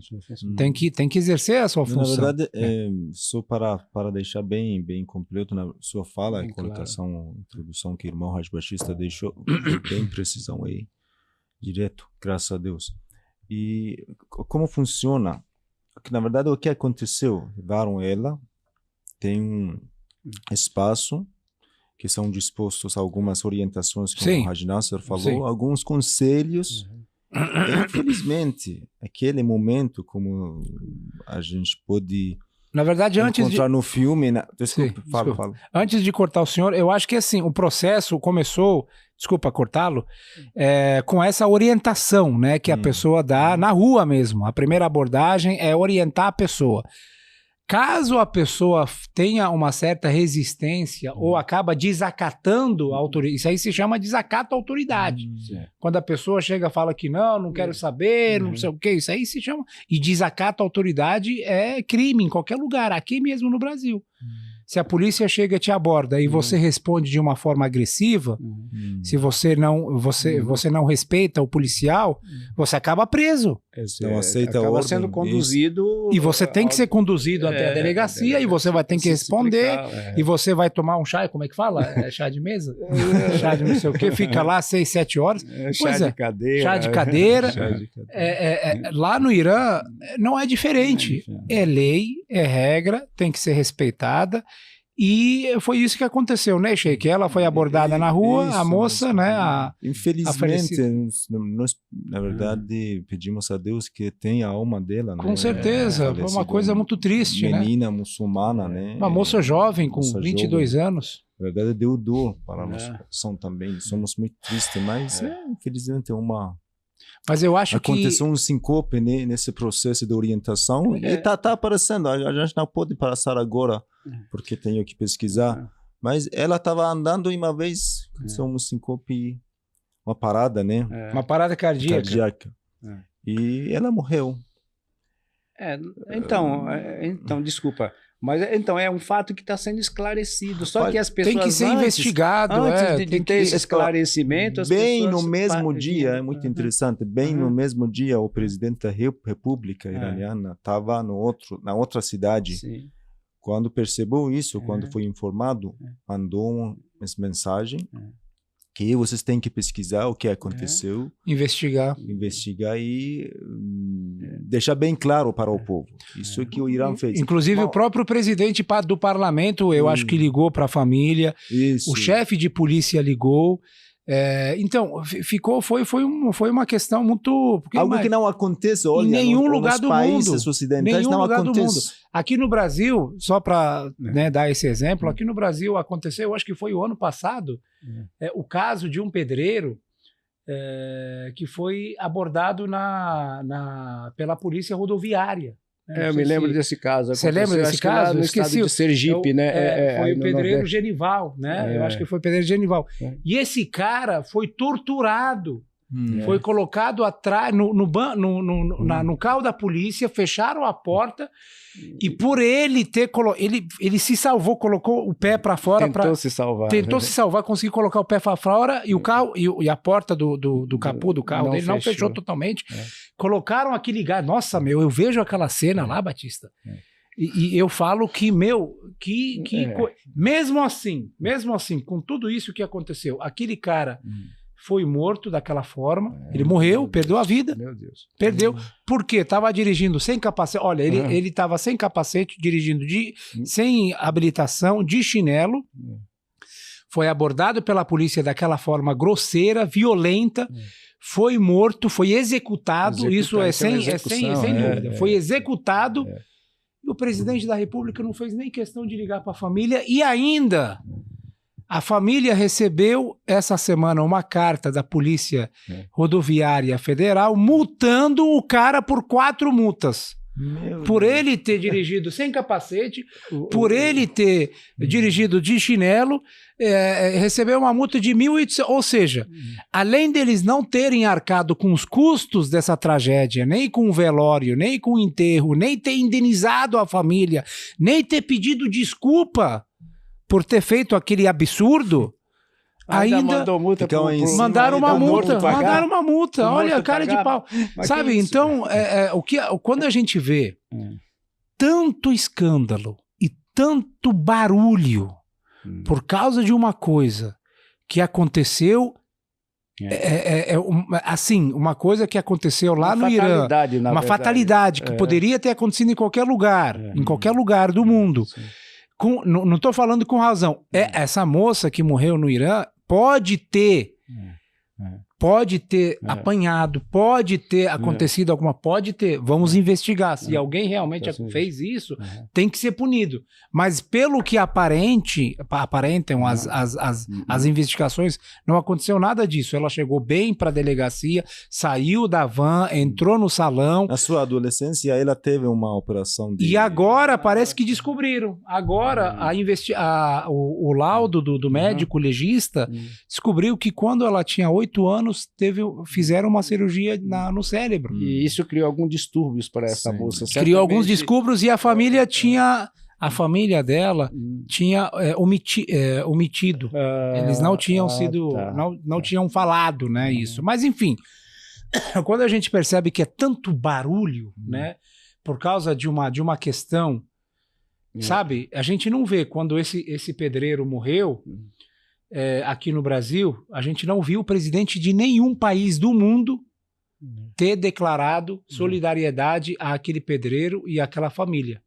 Tem que exercer a sua função. Na verdade, só para deixar bem completo na sua fala, a colocação, introdução que o irmão Haj Batista deixou, bem precisão aí, direto, graças a Deus. E como funciona? Que na verdade o que aconteceu? Levaram ela, tem um espaço que são dispostos algumas orientações, como o Haj Nasser falou, alguns conselhos. Infelizmente, aquele momento, como a gente pode na verdade, encontrar no filme... Desculpa, fala. Antes de cortar o senhor, eu acho que assim, o processo começou, desculpa cortá-lo, com essa orientação, né, que a pessoa dá na rua mesmo. A primeira abordagem é orientar a pessoa. Caso a pessoa tenha uma certa resistência ou acaba desacatando a autoridade, isso aí se chama desacato à autoridade. Quando a pessoa chega e fala que não quero saber, não sei o que, isso aí se chama... E desacato à autoridade é crime em qualquer lugar, aqui mesmo no Brasil. Se a polícia chega e te aborda e você responde de uma forma agressiva, se você não respeita o policial, você acaba preso. Não aceita acaba ordem, sendo conduzido... E você tem que ser conduzido até a delegacia e você vai ter que responder e você vai tomar um chá, como é que fala? Chá de mesa? Chá de não sei o quê, fica lá 6, 7 horas. Chá de cadeira. Chá de cadeira. Lá no Irã não é diferente. É lei, é regra, tem que ser respeitada. E foi isso que aconteceu, né, Sheik? Ela foi abordada na rua, Isso, a moça, mas, né? A infelizmente, falecida. nós, na verdade, pedimos a Deus que tenha a alma dela, né? Com certeza, foi uma Falecida, coisa muito triste, né? menina muçulmana, né? Uma moça jovem, com Moça 22 jovem. anos. Na verdade, deu dor para o nosso coração também. Somos muito tristes, mas, infelizmente, Mas eu acho aconteceu um sincope, né, nesse processo de orientação. E tá aparecendo. A gente não pode passar agora, porque tenho que pesquisar. Mas ela estava andando e uma vez aconteceu um sincope, uma parada, né? Uma parada cardíaca. E ela morreu. Então, desculpa. Mas então é um fato que está sendo esclarecido. Só que as pessoas tem que ser investigado. Antes de ter esse esclarecimento, as bem pessoas no mesmo dia, é muito interessante. Bem no mesmo dia, o presidente da República Iraniana estava na outra cidade. Sim. Quando percebeu isso, quando foi informado, mandou uma mensagem que vocês têm que pesquisar o que aconteceu, investigar e deixar bem claro para o povo. Isso é que o Irã fez. Inclusive o próprio presidente do parlamento, eu acho que ligou para a família. Isso. O chefe de polícia ligou. Então, foi uma questão muito... Algo que não acontece, olha, em nenhum lugar do países mundo. ocidentais não acontece. Aqui no Brasil, só para dar esse exemplo, aqui no Brasil aconteceu, eu acho que foi o ano passado, o caso de um pedreiro que foi abordado pela polícia rodoviária. Eu me lembro desse caso. Você lembra desse caso? No estado de Sergipe, né? Foi o pedreiro Genival, né? Eu acho que foi o pedreiro Genival. E esse cara foi torturado. Foi colocado atrás, no carro da polícia, fecharam a porta e por ele ter ele se salvou, colocou o pé para fora. Tentou se salvar, conseguiu colocar o pé para fora e o carro e a porta do capô do carro dele não fechou totalmente. Colocaram aquele gás. Nossa, eu vejo aquela cena lá, Batista. E eu falo que, mesmo assim, com tudo isso que aconteceu, aquele cara foi morto daquela forma, ele morreu, perdeu a vida. Meu Deus. Perdeu. Por quê? Estava dirigindo sem capacete. Olha, ele estava sem capacete, dirigindo sem habilitação, de chinelo. Foi abordado pela polícia daquela forma grosseira, violenta. Foi morto, foi executado. Isso é sem dúvida. Foi executado. E o presidente da República não fez nem questão de ligar para a família. E ainda... A família recebeu essa semana uma carta da Polícia Rodoviária Federal multando o cara por 4 multas. Por ele ter dirigido sem capacete, por ele ter dirigido de chinelo, recebeu uma multa de 1.800. Ou seja, além deles não terem arcado com os custos dessa tragédia, nem com o velório, nem com o enterro, nem ter indenizado a família, nem ter pedido desculpa por ter feito aquele absurdo, ainda mandaram uma multa. Olha, cara de pau. Sabe, então, quando a gente vê tanto escândalo e tanto barulho por causa de uma coisa que aconteceu, uma coisa que aconteceu lá no Irã, uma fatalidade que poderia ter acontecido em qualquer lugar do mundo. Não estou falando com razão. Essa moça que morreu no Irã pode ter apanhado, pode ter acontecido alguma... Pode ter. Vamos investigar. Se alguém realmente fez isso, tem que ser punido. Mas pelo que aparentam as investigações, não aconteceu nada disso. Ela chegou bem para a delegacia, saiu da van, entrou no salão. Na sua adolescência, ela teve uma operação de... E agora parece que descobriram. Agora o laudo do médico legista descobriu que quando ela tinha 8 anos, fizeram uma cirurgia no cérebro. E isso criou alguns distúrbios para essa moça. Criou alguns distúrbios e a família tinha... A família dela tinha omitido. Eles não tinham não tinham falado, né, isso. Mas, enfim, quando a gente percebe que é tanto barulho, né, por causa de uma questão, sabe? A gente não vê quando esse pedreiro morreu, aqui no Brasil, a gente não viu o presidente de nenhum país do mundo ter declarado solidariedade àquele pedreiro e àquela família.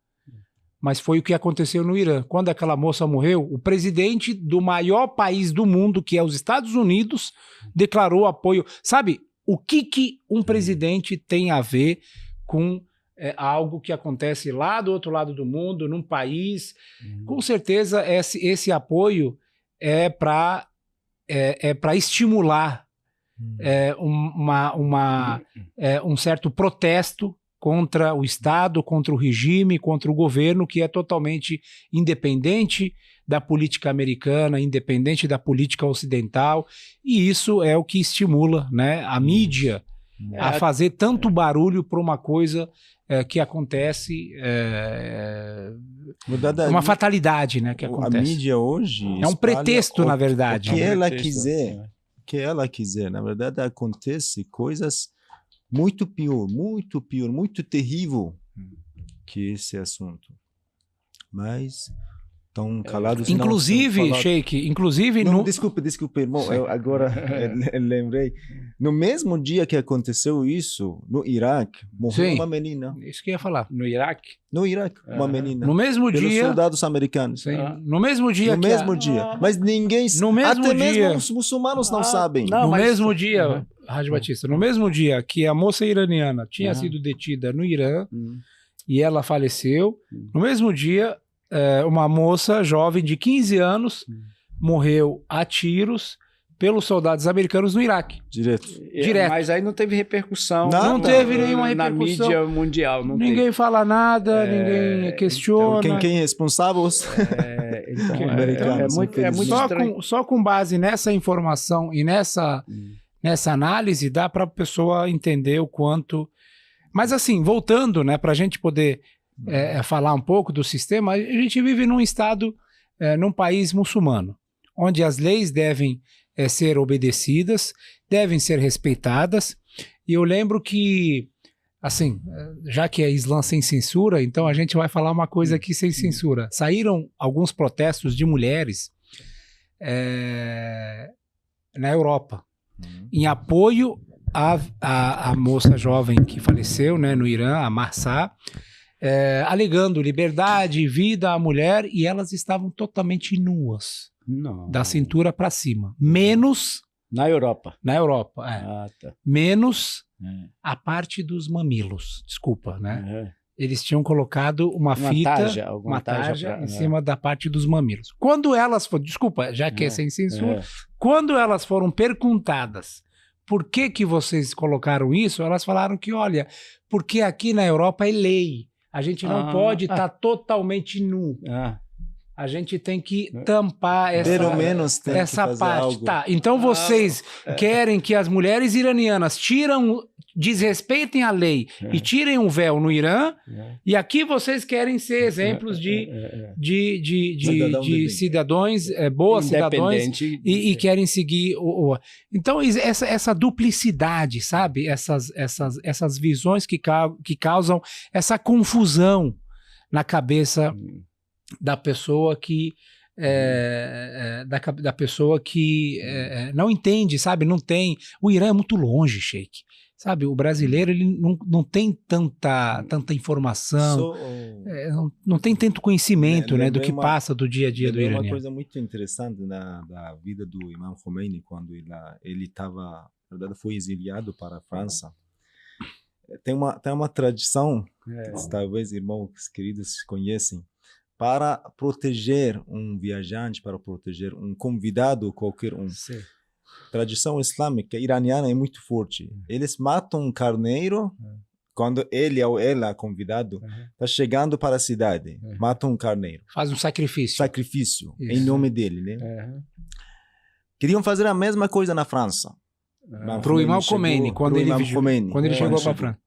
mas foi o que aconteceu no Irã. Quando aquela moça morreu, o presidente do maior país do mundo, que é os Estados Unidos, declarou apoio. Sabe, o que um presidente tem a ver com algo que acontece lá do outro lado do mundo, num país? Com certeza esse apoio é para estimular um certo protesto contra o Estado, contra o regime, contra o governo, que é totalmente independente da política americana, independente da política ocidental, e isso é o que estimula, né, a mídia a fazer tanto barulho por uma coisa que acontece, uma fatalidade, né, que acontece. A mídia hoje é um pretexto, na verdade. O que ela quiser, na verdade acontece coisas muito pior, muito terrível que esse assunto. Mas estão calados. Inclusive, Sheik, não, desculpa, irmão. Eu agora lembrei. No mesmo dia que aconteceu isso, no Iraque, morreu uma menina. Isso que eu ia falar. No Iraque? No Iraque, uma menina. No mesmo pelos dia. soldados americanos. No mesmo dia. Mas ninguém. No mesmo até dia. Mesmo os muçulmanos não sabem. Mesmo dia, Rádio Batista, no mesmo dia que a moça iraniana tinha sido detida no Irã e ela faleceu, no mesmo dia, uma moça jovem de 15 anos morreu a tiros pelos soldados americanos no Iraque. Direto. Mas aí não teve repercussão. Não teve nenhuma repercussão. Na mídia mundial. Ninguém fala nada, ninguém questiona. Então, quem é responsável? É muito estranho. Só com base nessa informação e nessa análise dá para a pessoa entender o quanto... Mas assim, voltando, né, para a gente poder falar um pouco do sistema, a gente vive num estado, num país muçulmano, onde as leis devem ser obedecidas, devem ser respeitadas. E eu lembro que, assim, já que é Islã sem censura, então a gente vai falar uma coisa aqui sem censura. Saíram alguns protestos de mulheres na Europa, em apoio à moça jovem que faleceu, né, no Irã, a Mahsa, alegando liberdade, vida à mulher, e elas estavam totalmente nuas. Não. Da cintura para cima. Menos... Na Europa. Tá. Menos a parte dos mamilos. Desculpa, né? Eles tinham colocado uma fita, uma tarja em cima da parte dos mamilos. Quando elas foram... Desculpa, já que é sem censura. Quando elas foram perguntadas por que vocês colocaram isso, elas falaram que, olha, porque aqui na Europa é lei. A gente não pode estar totalmente nu. A gente tem que tampar essa parte. Algo. Tá, então vocês querem que as mulheres iranianas desrespeitem a lei e tirem o véu no Irã, e aqui vocês querem ser exemplos de cidadãos, boas cidadãos, e querem seguir Então, essa duplicidade, sabe? Essas visões que causam essa confusão na cabeça da pessoa que da pessoa que não entende, sabe? Não tem. O Irã é muito longe, Sheik. Sabe, o brasileiro ele não tem tanta informação, não tem tanto conhecimento, né, do que passa do dia a dia do iraniano. Uma coisa muito interessante da vida do Imam Khomeini, quando ele estava, na verdade, foi exiliado para a França. Tem uma tradição, talvez irmãos queridos conhecem, para proteger um viajante, para proteger um convidado, qualquer um. Sim. Tradição islâmica iraniana é muito forte. Eles matam um carneiro quando ele ou ela, convidado, está chegando para a cidade. Matam um carneiro. Faz um sacrifício. Sacrifício, em nome dele, né? Queriam fazer a mesma coisa na França. Para o Imam Khomeini, quando ele chegou para a França.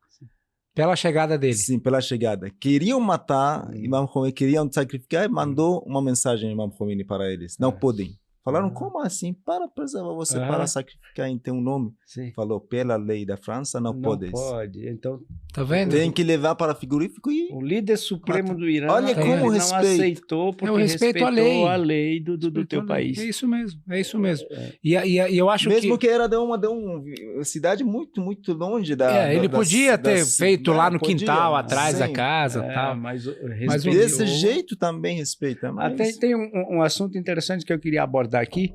Pela chegada dele. Sim, pela chegada. Queriam matar Imam Khomeini, queriam sacrificar, e mandou uma mensagem Imam Khomeini para eles. Não podem. Falaram, como assim? Para preservar você, para sacrificar em ter um nome. Sim. Falou, pela lei da França, não pode isso. Pode. Então, Tá vendo? Tem que levar para frigorífico e... o líder supremo do Irã, Olha como ele não respeito. aceitou porque Eu respeito a respeitou lei. a lei do teu país. É isso mesmo, é isso mesmo. E eu acho Mesmo que... que era de uma cidade muito, muito longe da... ele podia ter feito lá no podia, quintal, atrás da sim. casa e tal. Mas Desse jeito também respeita. Mas... Tem um assunto interessante que eu queria abordar aqui.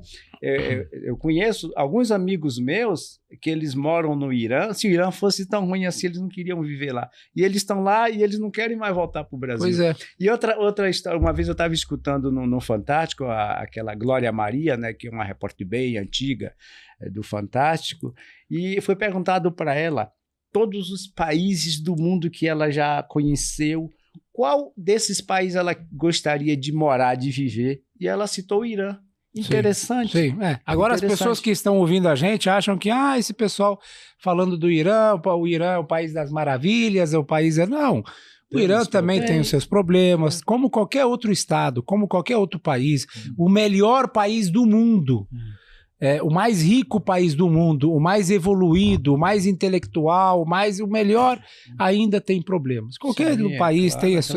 Eu conheço alguns amigos meus que eles moram no Irã. Se o Irã fosse tão ruim assim, eles não queriam viver lá. E eles estão lá e eles não querem mais voltar para o Brasil. Pois é. E outra história, uma vez eu estava escutando no Fantástico aquela Glória Maria, né, que é uma repórter bem antiga do Fantástico, e foi perguntado para ela todos os países do mundo que ela já conheceu, qual desses países ela gostaria de morar, de viver, e ela citou o Irã. Interessante. Sim. Agora as pessoas que estão ouvindo a gente acham que esse pessoal falando do Irã, o Irã é o país das maravilhas, é o país... Não, o Irã também tem os seus problemas, como qualquer outro estado, como qualquer outro país. O melhor país do mundo, o mais rico país do mundo, o mais evoluído, o mais intelectual, o melhor, ainda tem problemas. Qualquer país tem as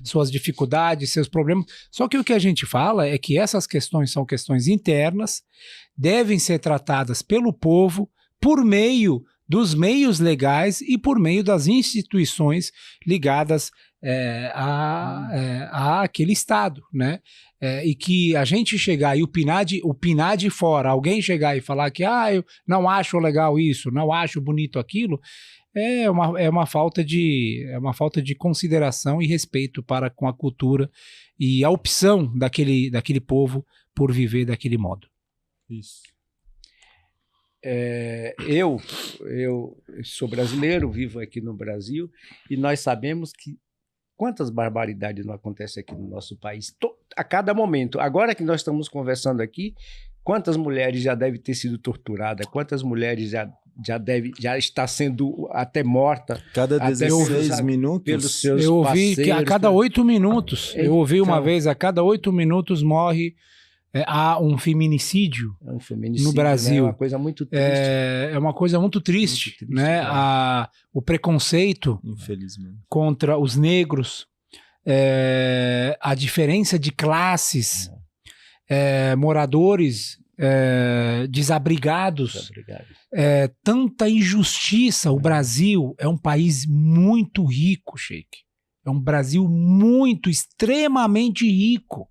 suas dificuldades, seus problemas. Só que o que a gente fala é que essas questões são questões internas, devem ser tratadas pelo povo por meio dos meios legais e por meio das instituições ligadas a aquele Estado, né? E que a gente chegar e opinar de fora, alguém chegar e falar que eu não acho legal isso, não acho bonito aquilo, é uma falta de consideração e respeito para com a cultura e a opção daquele povo por viver daquele modo. Isso. Eu sou brasileiro, vivo aqui no Brasil, e nós sabemos que quantas barbaridades não acontecem aqui no nosso país a cada momento. Agora que nós estamos conversando aqui, quantas mulheres já devem ter sido torturadas, quantas mulheres já está sendo até morta. Cada 16 minutos. Pelos seus eu ouvi que a cada 8 minutos, Então, eu ouvi uma vez, a cada 8 minutos morre há um feminicídio, no Brasil. Né? É uma coisa muito triste. É uma coisa muito triste, né? O preconceito, infelizmente, contra os negros, a diferença de classes, moradores desabrigados, tanta injustiça. O Brasil é um país muito rico, Sheik. É um Brasil extremamente rico.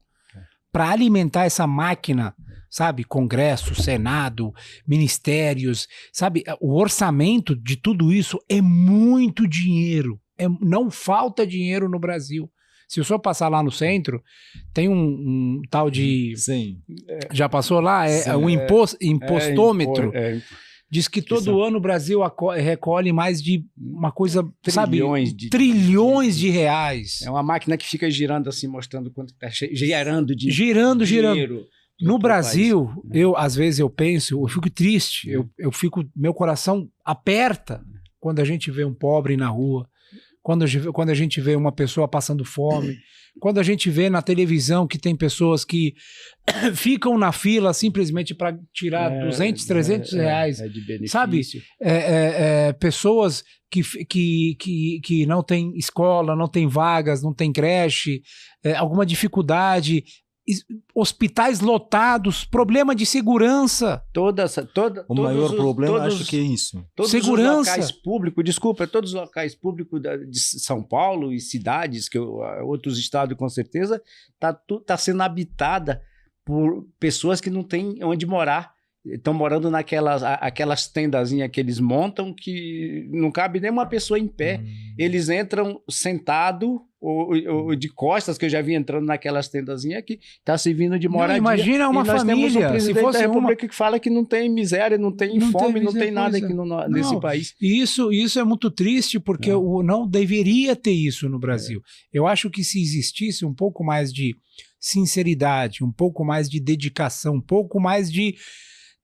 Para alimentar essa máquina, sabe? Congresso, Senado, ministérios, sabe? O orçamento de tudo isso é muito dinheiro. Não falta dinheiro no Brasil. Se o senhor passar lá no centro, tem um tal de... Sim. Já passou lá? O impostômetro. Diz que todo ano o Brasil recolhe mais de uma coisa, trilhões de reais. É uma máquina que fica girando assim, mostrando quanto está gerando de girando. dinheiro. No Brasil, às vezes eu penso, eu fico triste, meu coração aperta quando a gente vê um pobre na rua, quando a gente vê uma pessoa passando fome, quando a gente vê na televisão que tem pessoas que ficam na fila simplesmente para tirar 200, 300 reais, de benefício. Sabe? Pessoas que não têm escola, não têm vagas, não têm creche, alguma dificuldade, hospitais lotados, problema de segurança. O maior problema, acho que é isso. Todos segurança. Os locais públicos, todos os locais públicos de São Paulo e cidades, outros estados com certeza, tá sendo habitada por pessoas que não têm onde morar. Estão morando aquelas tendazinhas que eles montam que não cabe nem uma pessoa em pé. Eles entram sentado ou de costas, que eu já vi entrando naquelas tendazinhas que está servindo de moradia. Não, imagina uma família, se fosse da República que fala que não tem miséria, não tem fome, não tem nada aqui nesse país. E isso é muito triste, porque não deveria ter isso no Brasil. Eu acho que se existisse um pouco mais de sinceridade, um pouco mais de dedicação, um pouco mais de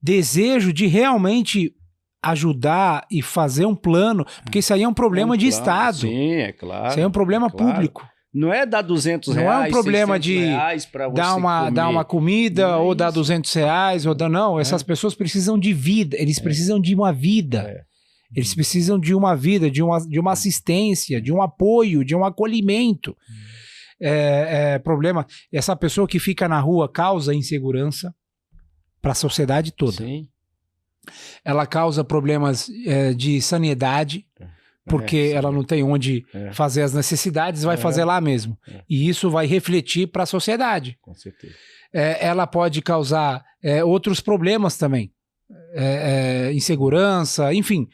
desejo de realmente ajudar e fazer um plano, porque isso aí é um problema de Estado. Sim, é claro. Isso aí é um problema público. Não é dar 200 Não reais, é um problema de pra você dar uma comida Não é ou dar isso. 200 reais. Não, essas pessoas precisam de vida. Eles precisam de uma vida. Eles precisam de uma vida, de uma assistência, de um apoio, de um acolhimento. Problema. Essa pessoa que fica na rua causa insegurança para a sociedade toda. Sim. Ela causa problemas de sanidade, porque ela não tem onde fazer as necessidades, vai fazer lá mesmo. E isso vai refletir para a sociedade. Com certeza. Ela pode causar outros problemas também. Insegurança, enfim.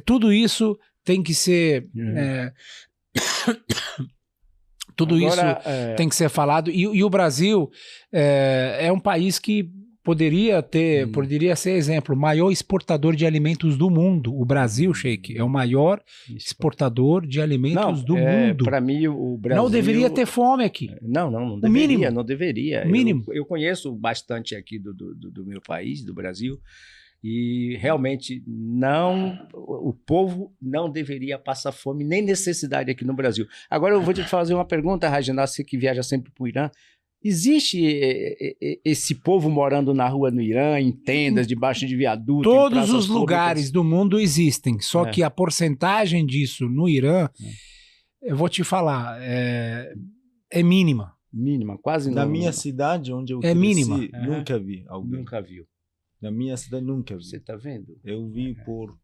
Tudo isso tem que ser... tudo Agora, isso tem que ser falado. E o Brasil é um país que poderia ser exemplo, maior exportador de alimentos do mundo. O Brasil, Sheik, é o maior exportador de alimentos do mundo. Para mim, o Brasil... Não deveria ter fome aqui. Não deveria. Mínimo. Não deveria. O mínimo. Eu conheço bastante aqui do meu país, do Brasil, e realmente o povo não deveria passar fome nem necessidade aqui no Brasil. Agora eu vou te fazer uma pergunta, Rajendra, você que viaja sempre para o Irã. Existe esse povo morando na rua no Irã, em tendas, debaixo de viaduto? Todos os lugares do mundo existem, só que a porcentagem disso no Irã, eu vou te falar, é mínima. Mínima, quase não. Na minha cidade, onde eu cresci, mínima. nunca vi alguém. Nunca viu. Na minha cidade, nunca vi. Você está vendo? Eu vi por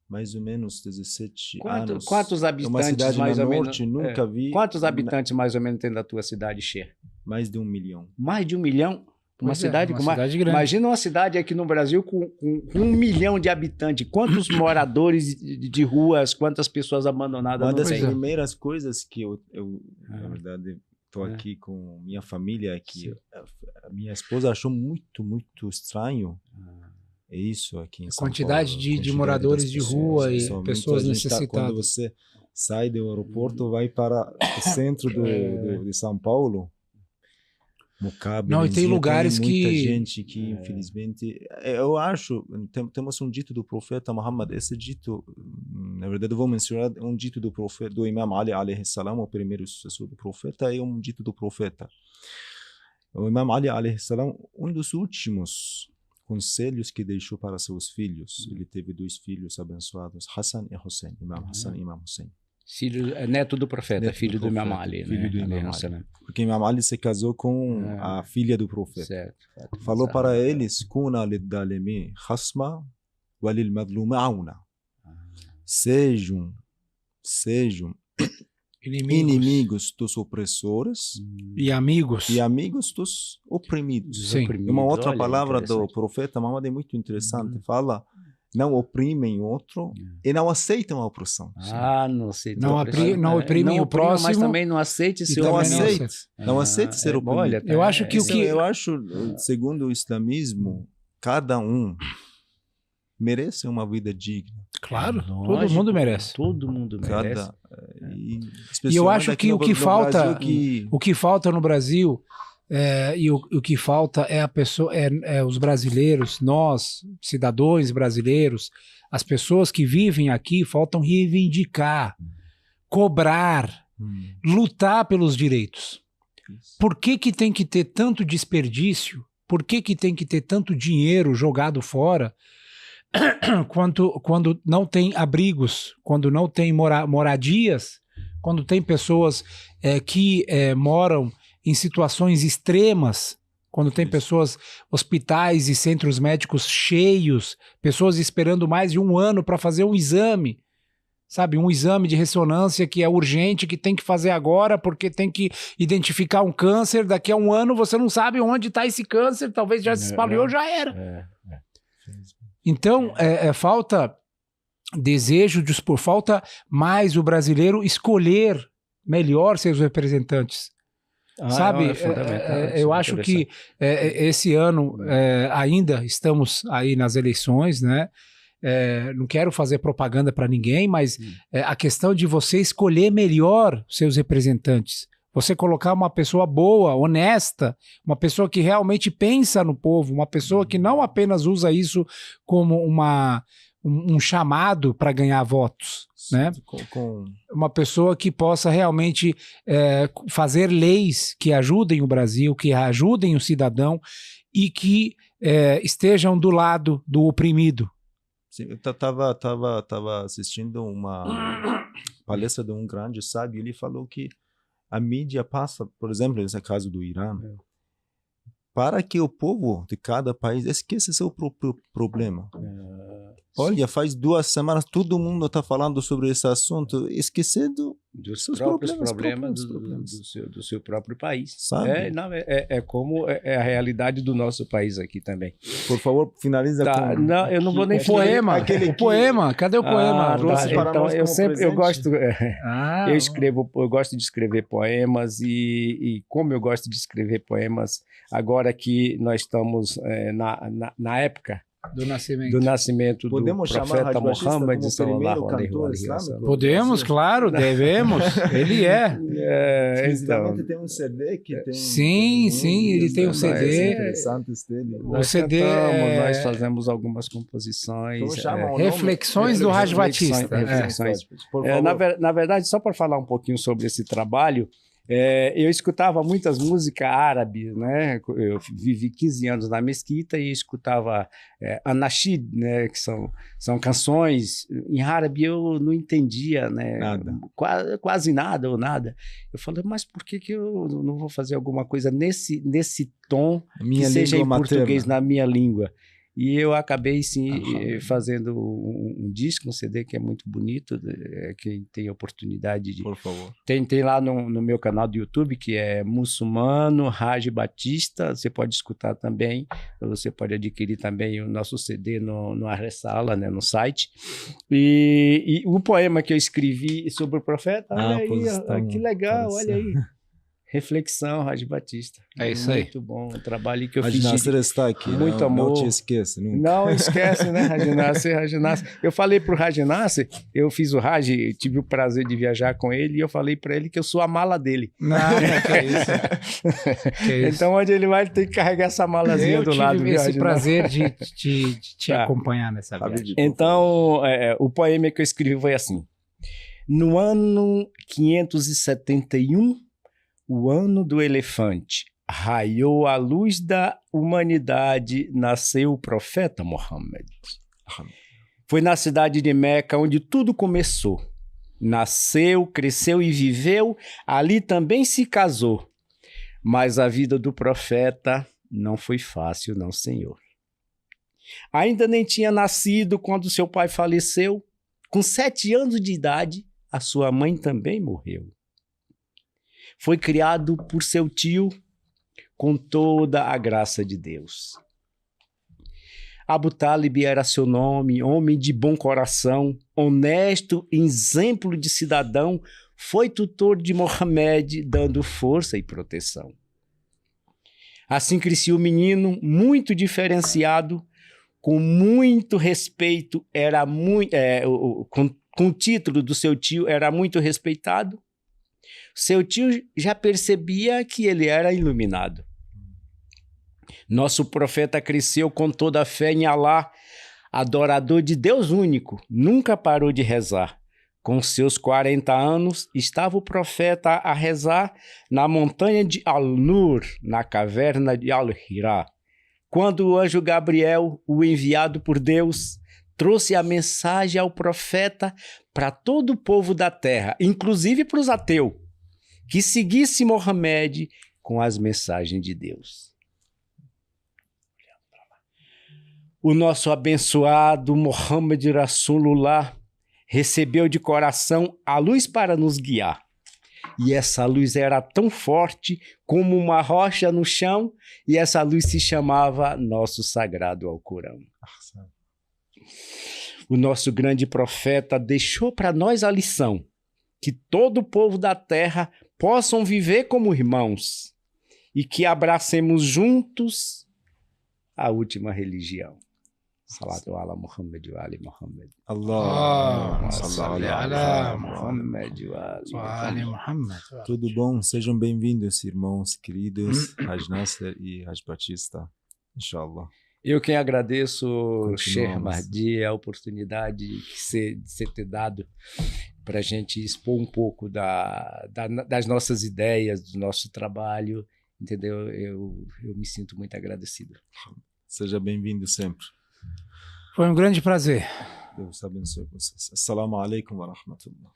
mais ou menos 17 anos. Quantos habitantes, uma cidade mais no ou norte, menos? nunca vi. Quantos habitantes, mais ou menos, tem da tua cidade, Cher? Mais de 1 milhão. Mais de 1 milhão? Uma cidade com cidade grande. Imagina uma cidade aqui no Brasil com 1 milhão de habitantes. Quantos moradores de ruas, quantas pessoas abandonadas Uma não das tem? primeiras coisas que eu na verdade, estou aqui com minha família, que a minha esposa achou muito, muito estranho. É isso aqui em São quantidade Paulo. De moradores de rua e Somente pessoas necessitadas. Quando você sai do aeroporto, vai para o centro de São Paulo, Mucabe, não, e tem lugares muita que... gente que, infelizmente... Eu acho, temos um dito do profeta Muhammad, esse dito, na verdade eu vou mencionar um dito do profeta, do Imam Ali alayhi salam, o primeiro sucessor do profeta, é um dito do profeta. O Imam Ali alayhi salam, um dos últimos conselhos que deixou para seus filhos, ele teve 2 filhos abençoados, Hassan e Hussein, Imam Hassan e Imam Hussein. Neto do profeta, filho do Imam Ali. Filho do Imam Ali. Porque Imam Ali se casou com a filha do profeta. Certo. Falou para eles, Kuna lid-dalimi khasma wa lil-madlumi auna. Sejam inimigos dos opressores e amigos dos oprimidos. Sim. Uma outra palavra do profeta Muhammad é muito interessante. Fala, não oprimem outro e não aceitam a opressão. Não aceitam. Não oprimem o próximo. Mas também não aceite ser Não aceite ser oprimido. Olha, eu acho que eu acho, segundo o islamismo, cada um merece uma vida digna. Claro, todo mundo merece. Todo mundo merece. E eu acho que o que falta no Brasil e o que falta é a pessoa, os brasileiros, nós, cidadãos brasileiros, as pessoas que vivem aqui, faltam reivindicar, cobrar, lutar pelos direitos. Por que tem que ter tanto desperdício? Por que tem que ter tanto dinheiro jogado fora quando não tem abrigos, quando não tem moradias, quando tem pessoas que moram em situações extremas, quando tem pessoas, hospitais e centros médicos cheios, pessoas esperando mais de 1 ano para fazer um exame, sabe? Um exame de ressonância que é urgente, que tem que fazer agora porque tem que identificar um câncer. Daqui a 1 ano você não sabe onde está esse câncer, talvez já se espalhou, já era. Então, falta desejo, falta mais o brasileiro escolher melhor seus representantes. Sabe, eu acho que esse ano ainda estamos aí nas eleições, né? Não quero fazer propaganda para ninguém, mas a questão de você escolher melhor seus representantes, você colocar uma pessoa boa, honesta, uma pessoa que realmente pensa no povo, uma pessoa que não apenas usa isso como um chamado para ganhar votos, né? Uma pessoa que possa realmente fazer leis que ajudem o Brasil, que ajudem o cidadão e que estejam do lado do oprimido. Sim, eu tava assistindo uma palestra de um grande sábio. Ele falou que a mídia passa, por exemplo, nesse caso do Irã, para que o povo de cada país esqueça seu próprio problema. Olha, faz 2 semanas todo mundo está falando sobre esse assunto, esquecendo dos seus próprios problemas. do seu próprio país. Sabe? Como a realidade do nosso país aqui também. Por favor, finaliza com... Não, eu não vou nem poema. Poema, cadê o poema? Então, eu gosto de escrever poemas e como eu gosto de escrever poemas, agora que nós estamos na época do nascimento do profeta Muhammad sallallahu alaihi wasallam. Podemos, claro, devemos. Ele é. Exclusivamente tem um CD que tem... Sim, ele tem um CD. Interessantes dele. O CD nós fazemos algumas composições. Reflexões do Haj Batista. Na verdade, só para falar um pouquinho sobre esse trabalho, eu escutava muitas músicas árabes, né? Eu vivi 15 anos na mesquita e escutava anashid, né? Que são canções em árabe. Eu não entendia, né? Nada. Quase nada ou nada. Eu falei, mas por que eu não vou fazer alguma coisa nesse tom que seja em português, na minha língua? E eu acabei, sim, fazendo um disco, um CD que é muito bonito, quem tem oportunidade de... Por favor. Tem lá no meu canal do YouTube, que é Muçulmano Haj Batista, você pode escutar também, você pode adquirir também o nosso CD no Arresala, né, no site. E o poema que eu escrevi sobre o profeta, olha aí, que legal, olha aí. Reflexão, Haj Batista. É isso aí. Muito bom. O trabalho que eu fiz. Haj Nasser está aqui. Muito amor. Não te esquece nunca. Não esquece, né, Haj Nasser? Eu falei pro Haj Nasser, eu fiz o Haj, tive o prazer de viajar com ele, e eu falei para ele que eu sou a mala dele. Não, que é isso. Então, onde ele vai, ele tem que carregar essa malazinha do lado. Eu tive esse prazer de te acompanhar nessa viagem. Então, o poema que eu escrevi foi assim. No ano 571, o ano do elefante, raiou a luz da humanidade, nasceu o profeta Muhammad. Foi na cidade de Meca onde tudo começou. Nasceu, cresceu e viveu, ali também se casou. Mas a vida do profeta não foi fácil, não, senhor. Ainda nem tinha nascido quando seu pai faleceu. Com 7 anos de idade, a sua mãe também morreu. Foi criado por seu tio com toda a graça de Deus. Abu Talib era seu nome, homem de bom coração, honesto, exemplo de cidadão, foi tutor de Mohamed, dando força e proteção. Assim crescia o menino, muito diferenciado, com muito respeito, com o título do seu tio, era muito respeitado. Seu tio já percebia que ele era iluminado. Nosso profeta cresceu com toda a fé em Alá, adorador de Deus único, nunca parou de rezar. Com seus 40 anos, estava o profeta a rezar na montanha de Al-Nur, na caverna de Al-Hira, quando o anjo Gabriel, o enviado por Deus, trouxe a mensagem ao profeta para todo o povo da terra, inclusive para os ateus, que seguisse Mohamed com as mensagens de Deus. O nosso abençoado Muhammad Rasulullah recebeu de coração a luz para nos guiar. E essa luz era tão forte como uma rocha no chão, e essa luz se chamava nosso sagrado Alcorão. O nosso grande profeta deixou para nós a lição, que todo o povo da terra possam viver como irmãos e que abracemos juntos a última religião. Salatu ala Muhammad wa ali Muhammad. Allah. Salli ala Muhammad wa ali Muhammad. Tudo bom? Sejam bem-vindos, irmãos queridos, Haj Nasser e Haj Batista. Inshallah. Eu quem agradeço, Sheikh Continuamos. Mahdi, a oportunidade de você ter dado para a gente expor um pouco das nossas ideias, do nosso trabalho, entendeu? Eu me sinto muito agradecido. Seja bem-vindo sempre. Foi um grande prazer. Deus abençoe vocês. Assalamu alaikum wa rahmatullah.